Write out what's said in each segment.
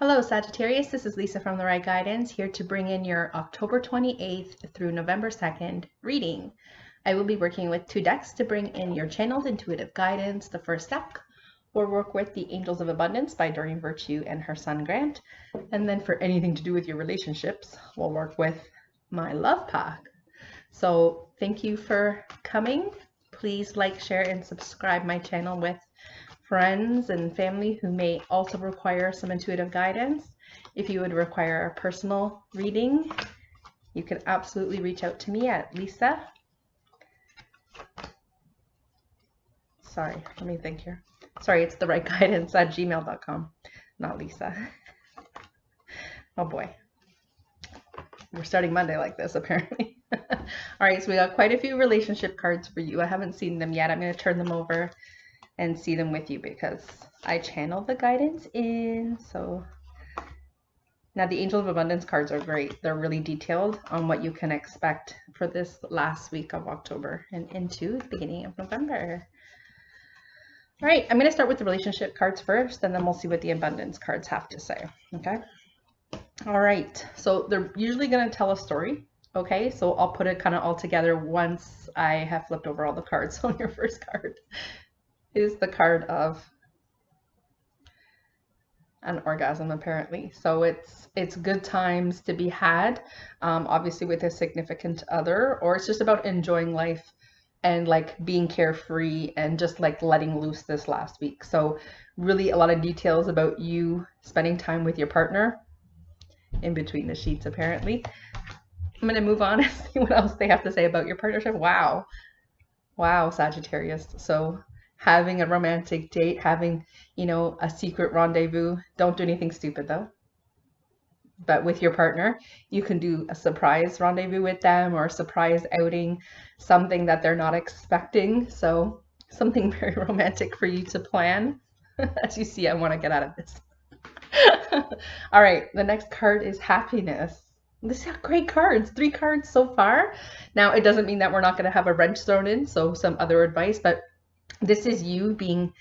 Hello, Sagittarius. This is Lisa from The Right Guidance, here to bring in your October 28th through November 2nd reading. I will be working with two decks to bring in your channeled intuitive guidance. The first deck will work with the Angels of Abundance by Doreen Virtue and her son Grant. And then for anything to do with your relationships, we'll work with my love pack. So thank you for coming. Please like, share, and subscribe my channel with friends and family who may also require some intuitive guidance. If you would require a personal reading, you can absolutely reach out to me at Lisa. Sorry, let me think here. Sorry, it's therightguidance@gmail.com, not Lisa. Oh boy. We're starting Monday like this, apparently. All right, so we got quite a few relationship cards for you. I haven't seen them yet. I'm going to turn them over and see them with you because I channel the guidance in. So now the Angel of Abundance cards are great. They're really detailed on what you can expect for this last week of October and into the beginning of November. All right, I'm going to start with the relationship cards first, and then we'll see what the abundance cards have to say. Okay. All right, so they're usually going to tell a story. Okay, so I'll put it kind of all together once I have flipped over all the cards. So your first card is the card of an orgasm, apparently. So it's good times to be had, obviously with a significant other, or it's just about enjoying life and like being carefree and just like letting loose this last week. So really a lot of details about you spending time with your partner in between the sheets, apparently. I'm going to move on and see what else they have to say about your partnership. Wow, Sagittarius. So having a romantic date, having, a secret rendezvous. Don't do anything stupid though. But with your partner, you can do a surprise rendezvous with them or a surprise outing, something that they're not expecting. So something very romantic for you to plan. As you see, I want to get out of this. All right, the next card is happiness. These are great cards, 3 cards so far. Now, it doesn't mean that we're not going to have a wrench thrown in, so some other advice, but this is you being,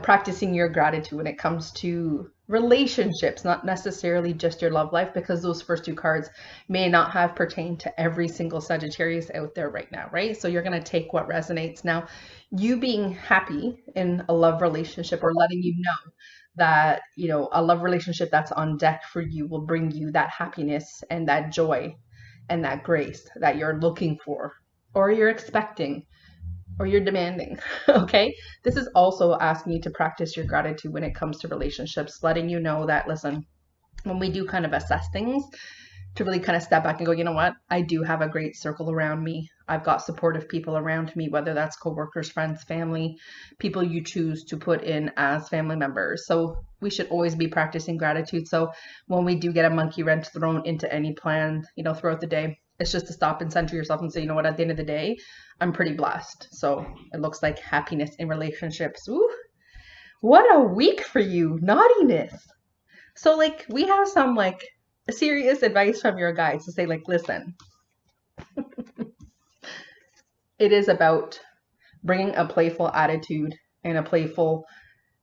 practicing your gratitude when it comes to relationships, not necessarily just your love life, because those first 2 cards may not have pertained to every single Sagittarius out there right now, right? So you're going to take what resonates. Now, you being happy in a love relationship or letting you know that, a love relationship that's on deck for you will bring you that happiness and that joy and that grace that you're looking for or you're expecting or you're demanding. Okay, this is also asking you to practice your gratitude when it comes to relationships, letting you know that, listen, when we do kind of assess things, to really kind of step back and go, you know what, I do have a great circle around me. I've got supportive people around me, whether that's coworkers, friends, family, people you choose to put in as family members. So we should always be practicing gratitude. So when we do get a monkey wrench thrown into any plan, throughout the day, it's just to stop and center yourself and say, you know what, at the end of the day, I'm pretty blessed. So it looks like happiness in relationships. Ooh, what a week for you. Naughtiness. So like we have some like serious advice from your guides to say, like, listen, it is about bringing a playful attitude and a playful,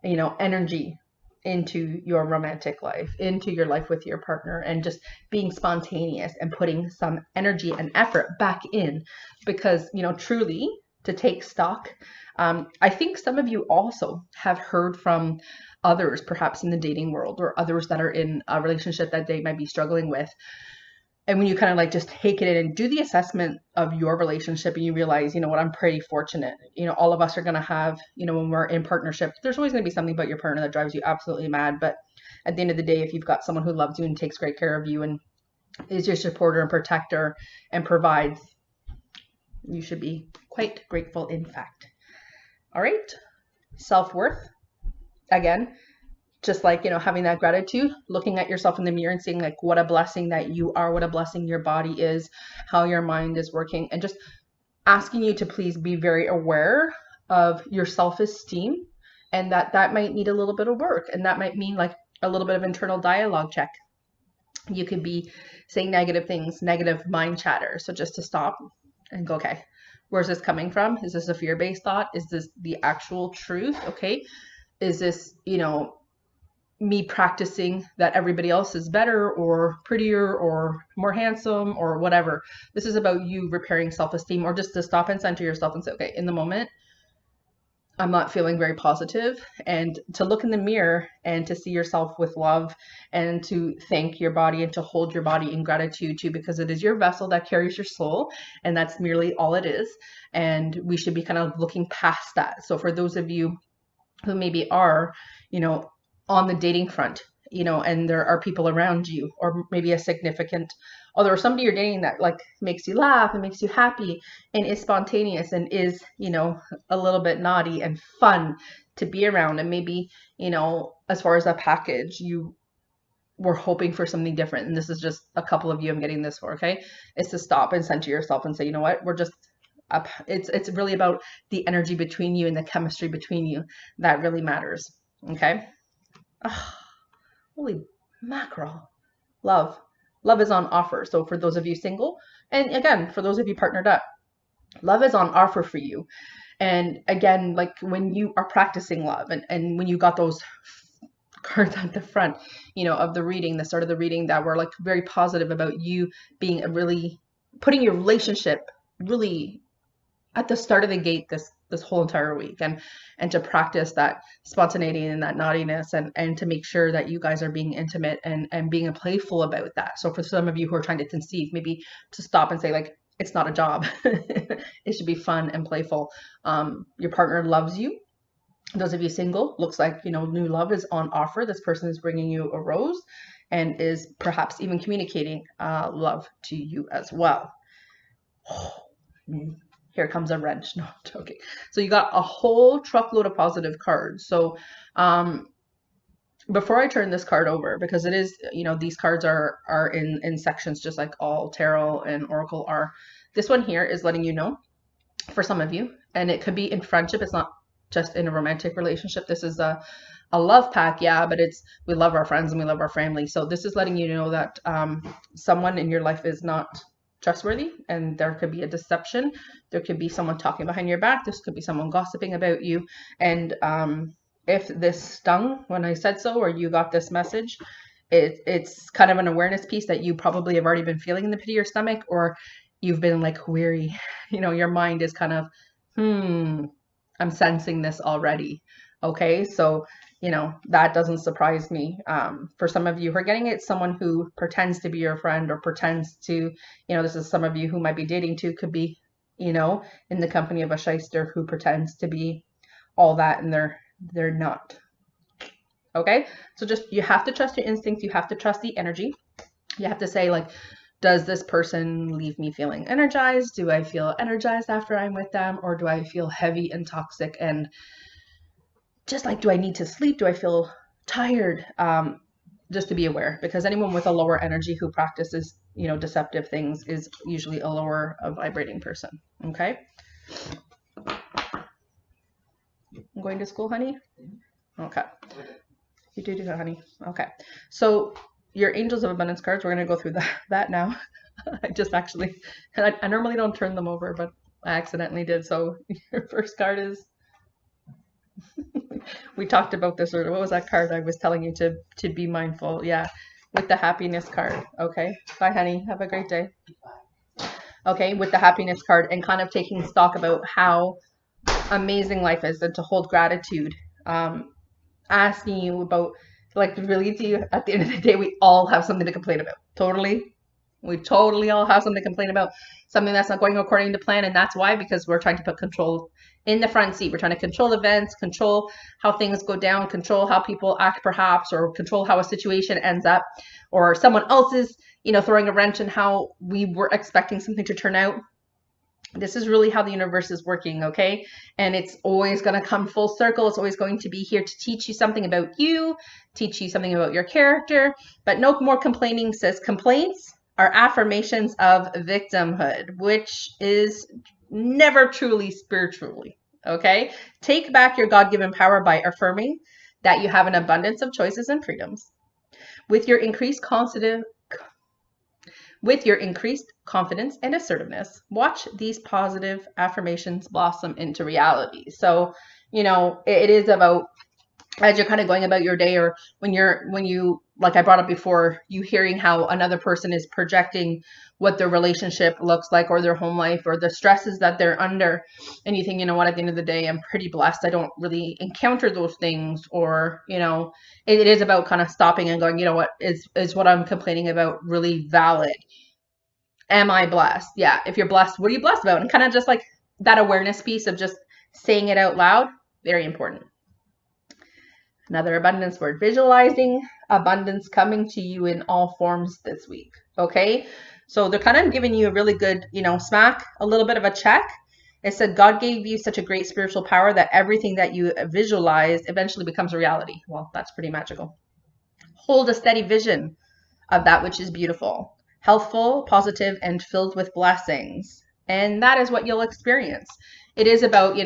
energy into your romantic life, into your life with your partner, and just being spontaneous and putting some energy and effort back in because, truly to take stock. I think some of you also have heard from others, perhaps in the dating world or others that are in a relationship that they might be struggling with. And when you kind of like just take it in and do the assessment of your relationship and you realize, what, I'm pretty fortunate. All of us are going to have, when we're in partnership, there's always going to be something about your partner that drives you absolutely mad. But at the end of the day, if you've got someone who loves you and takes great care of you and is your supporter and protector and provides, you should be quite grateful, in fact. All right. Self-worth. Again, just like, having that gratitude, looking at yourself in the mirror and seeing like what a blessing that you are, what a blessing your body is, how your mind is working, and just asking you to please be very aware of your self-esteem and that might need a little bit of work. And that might mean like a little bit of internal dialogue check. You could be saying negative things, negative mind chatter. So just to stop and go, okay, where's this coming from? Is this a fear-based thought? Is this the actual truth? Okay. Is this, me practicing that everybody else is better or prettier or more handsome or whatever. This is about you repairing self-esteem, or just to stop and center yourself and say, okay, in the moment, I'm not feeling very positive, and to look in the mirror and to see yourself with love and to thank your body and to hold your body in gratitude too, because it is your vessel that carries your soul, and that's merely all it is. And we should be kind of looking past that. So for those of you who maybe are, you know, on the dating front, you know, and there are people around you, or maybe a significant other, or somebody you're dating that like makes you laugh and makes you happy and is spontaneous and is, you know, a little bit naughty and fun to be around. And maybe, you know, as far as a package, you were hoping for something different. And this is just a couple of you I'm getting this for, okay? Is to stop and center yourself and say, you know what, we're just up. It's really about the energy between you and the chemistry between you that really matters. Okay. Oh, holy mackerel. Love is on offer. So for those of you single, and again, for those of you partnered up, love is on offer for you. And again, like when you are practicing love, and when you got those cards at the front, you know, of the reading, the start of the reading, that were like very positive about you being a really putting your relationship really at the start of the gate this whole entire week, and to practice that spontaneity and that naughtiness, and to make sure that you guys are being intimate and being playful about that. So for some of you who are trying to conceive, maybe to stop and say, like, it's not a job. It should be fun and playful. Your partner loves you. Those of you single, looks like, you know, new love is on offer. This person is bringing you a rose and is perhaps even communicating love to you as well. Here comes a wrench. No, I'm joking. So you got a whole truckload of positive cards. So before I turn this card over, because it is, you know, these cards are in sections, just like all tarot and oracle are. This one here is letting you know, for some of you, and it could be in friendship. It's not just in a romantic relationship. This is a love pack, yeah, but it's, we love our friends and we love our family. So this is letting you know that someone in your life is not trustworthy, and there could be a deception. There could be someone talking behind your back. This could be someone gossiping about you. And if this stung when I said so, or you got this message, it's kind of an awareness piece that you probably have already been feeling in the pit of your stomach, or you've been like weary. You know, your mind is kind of, I'm sensing this already. Okay, so you know, that doesn't surprise me. For some of you who are getting it, someone who pretends to be your friend, or pretends to, you know, this is some of you who might be dating too, could be, you know, in the company of a shyster who pretends to be all that, and they're not. Okay, so just, you have to trust your instincts. You have to trust the energy. You have to say, like, does this person leave me feeling energized? Do I feel energized after I'm with them? Or do I feel heavy and toxic and just like, do I need to sleep? Do I feel tired? Just to be aware, because anyone with a lower energy who practices, you know, deceptive things is usually a lower vibrating person. Okay. I'm going to school, honey. Okay. You do that, honey. Okay. So your Angels of Abundance cards, we're going to go through that now. I just actually, I normally don't turn them over, but I accidentally did. So your first card is, we talked about this earlier. What was that card I was telling you to be mindful? Yeah, with the happiness card. Okay. Bye, honey. Have a great day. Okay, with the happiness card, and kind of taking stock about how amazing life is, and to hold gratitude. Asking you about, like, really, to you, at the end of the day, we all have something to complain about. Totally. We totally all have something to complain about, something that's not going according to plan. And that's why, because we're trying to put control in the front seat. We're trying to control events, control how things go down, control how people act perhaps, or control how a situation ends up, or someone else's, you know, throwing a wrench in how we were expecting something to turn out. This is really how the universe is working, okay? And it's always going to come full circle. It's always going to be here to teach you something about you, teach you something about your character. But no more complaining, sis. Complaints are affirmations of victimhood, which is never truly spiritually, okay? Take back your God-given power by affirming that you have an abundance of choices and freedoms. With your increased confidence and assertiveness, watch these positive affirmations blossom into reality. So, you know, it is about as you're kind of going about your day, or when you, like I brought up before, you hearing how another person is projecting what their relationship looks like, or their home life, or the stresses that they're under, and you think, you know what, at the end of the day, I'm pretty blessed, I don't really encounter those things. Or, it is about kind of stopping and going, you know what, is what I'm complaining about really valid? Am I blessed? Yeah, if you're blessed, what are you blessed about? And kind of just like that awareness piece of just saying it out loud, very important. Another abundance word, visualizing abundance coming to you in all forms this week. Okay. So they're kind of giving you a really good, smack, a little bit of a check. It said, God gave you such a great spiritual power that everything that you visualize eventually becomes a reality. Well, that's pretty magical. Hold a steady vision of that which is beautiful, healthful, positive, and filled with blessings. And that is what you'll experience. It is about,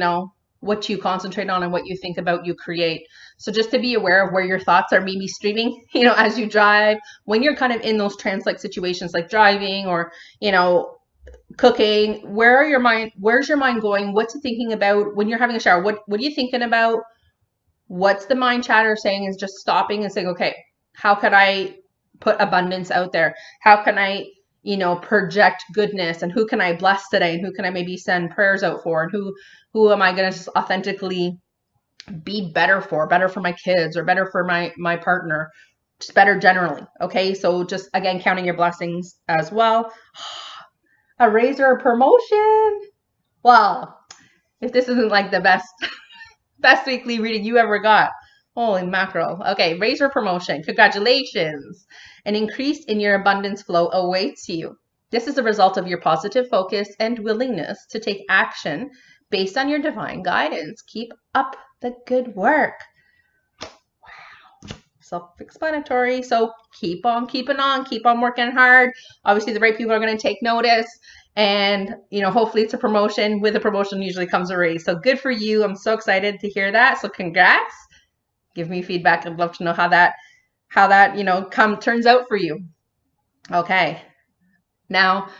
what you concentrate on and what you think about, you create. So just to be aware of where your thoughts are maybe streaming, as you drive, when you're kind of in those trance-like situations like driving, or, cooking, where's your mind going? What's it thinking about? When you're having a shower, what are you thinking about? What's the mind chatter saying? Is just stopping and saying, okay, how could I put abundance out there? How can I, project goodness? And who can I bless today? And who can I maybe send prayers out for? And who am I going to just authentically be better for my kids, or better for my partner, just better generally. Okay. So just again, counting your blessings as well. A raise or a promotion. Well, if this isn't like the best weekly reading you ever got. Holy mackerel. Okay, raise your promotion. Congratulations. An increase in your abundance flow awaits you. This is a result of your positive focus and willingness to take action based on your divine guidance. Keep up the good work. Wow. Self-explanatory. So keep on keeping on. Keep on working hard. Obviously, the right people are going to take notice. And, hopefully it's a promotion. With a promotion usually comes a raise. So good for you. I'm so excited to hear that. So congrats. Give me feedback. I'd love to know how that turns out for you. Okay. Now,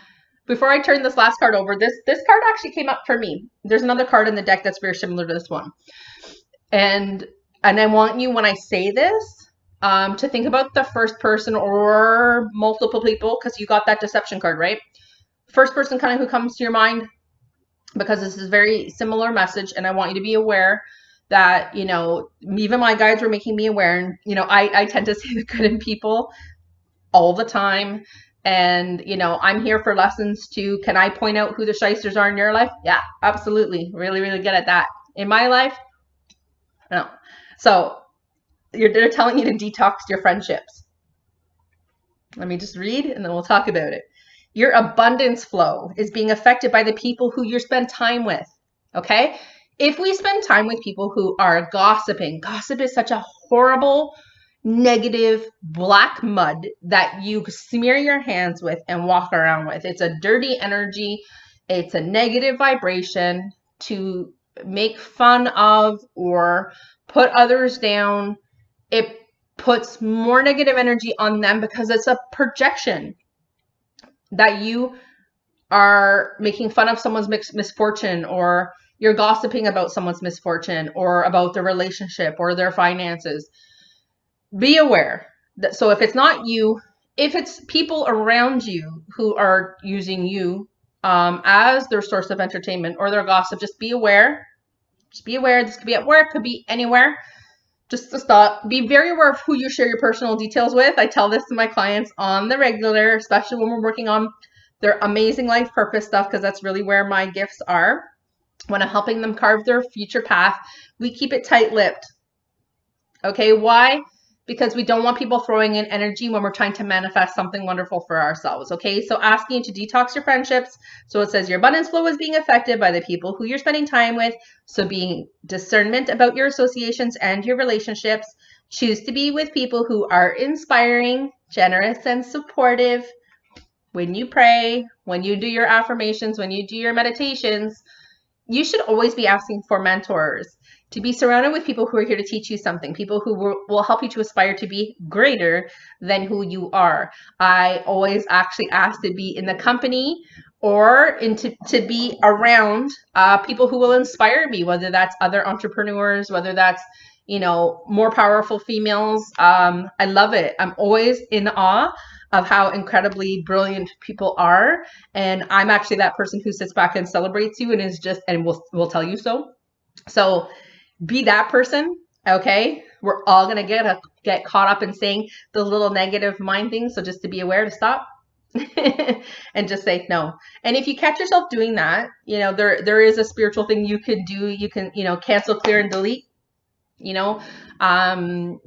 before I turn this last card over, this card actually came up for me. There's another card in the deck that's very similar to this one. And I want you, when I say this, to think about the first person or multiple people, because you got that deception card, right? First person kind of who comes to your mind, because this is a very similar message, and I want you to be aware that, even my guides were making me aware. And, I tend to see the good in people all the time. And, I'm here for lessons too. Can I point out who the shysters are in your life? Yeah, absolutely. Really, really good at that. In my life, no. So they're telling you to detox your friendships. Let me just read and then we'll talk about it. Your abundance flow is being affected by the people who you spend time with. Okay? If we spend time with people who are gossiping, gossip is such a horrible, negative, black mud that you smear your hands with and walk around with. It's a dirty energy. It's a negative vibration to make fun of or put others down. It puts more negative energy on them because it's a projection that you are making fun of someone's misfortune, or you're gossiping about someone's misfortune, or about their relationship or their finances. Be aware that, so if it's not you, if it's people around you who are using you as their source of entertainment or their gossip, just be aware. Just be aware. This could be at work, could be anywhere. Just to stop. Be very aware of who you share your personal details with. I tell this to my clients on the regular, especially when we're working on their amazing life purpose stuff, because that's really where my gifts are. When I'm helping them carve their future path, we keep it tight-lipped. Okay, why? Because we don't want people throwing in energy when we're trying to manifest something wonderful for ourselves. Okay, so asking you to detox your friendships. So it says your abundance flow is being affected by the people who you're spending time with. So being discernment about your associations and your relationships. Choose to be with people who are inspiring, generous, and supportive. When you pray, when you do your affirmations, when you do your meditations, you should always be asking for mentors, to be surrounded with people who are here to teach you something, people who will help you to aspire to be greater than who you are. I always actually ask to be in the company or to be around people who will inspire me, whether that's other entrepreneurs, whether that's, you know, more powerful females. I love it. I'm always in awe of how incredibly brilliant people are. And I'm actually that person who sits back and celebrates you and is just, and will tell you so. So be that person. Okay. We're all going to get caught up in saying the little negative mind things. So just to be aware to stop and just say no. And if you catch yourself doing that, you know, there is a spiritual thing you can do. You can, you know, cancel, clear, and delete. You know,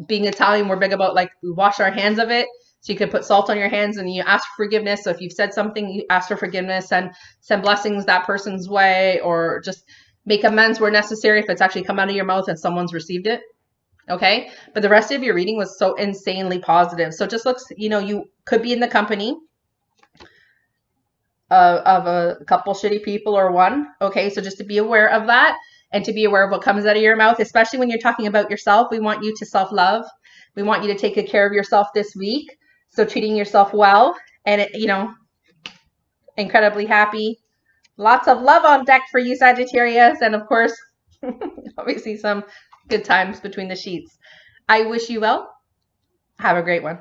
being Italian, we're big about like we wash our hands of it. So you can put salt on your hands and you ask for forgiveness. So if you've said something, you ask for forgiveness and send blessings that person's way, or just make amends where necessary if it's actually come out of your mouth and someone's received it. Okay. But the rest of your reading was so insanely positive. So it just looks, you know, you could be in the company of a couple shitty people or one. Okay. So just to be aware of that and to be aware of what comes out of your mouth, especially when you're talking about yourself. We want you to self-love. We want you to take good care of yourself this week. So treating yourself well and, it, you know, incredibly happy. Lots of love on deck for you, Sagittarius. And of course, obviously some good times between the sheets. I wish you well. Have a great one.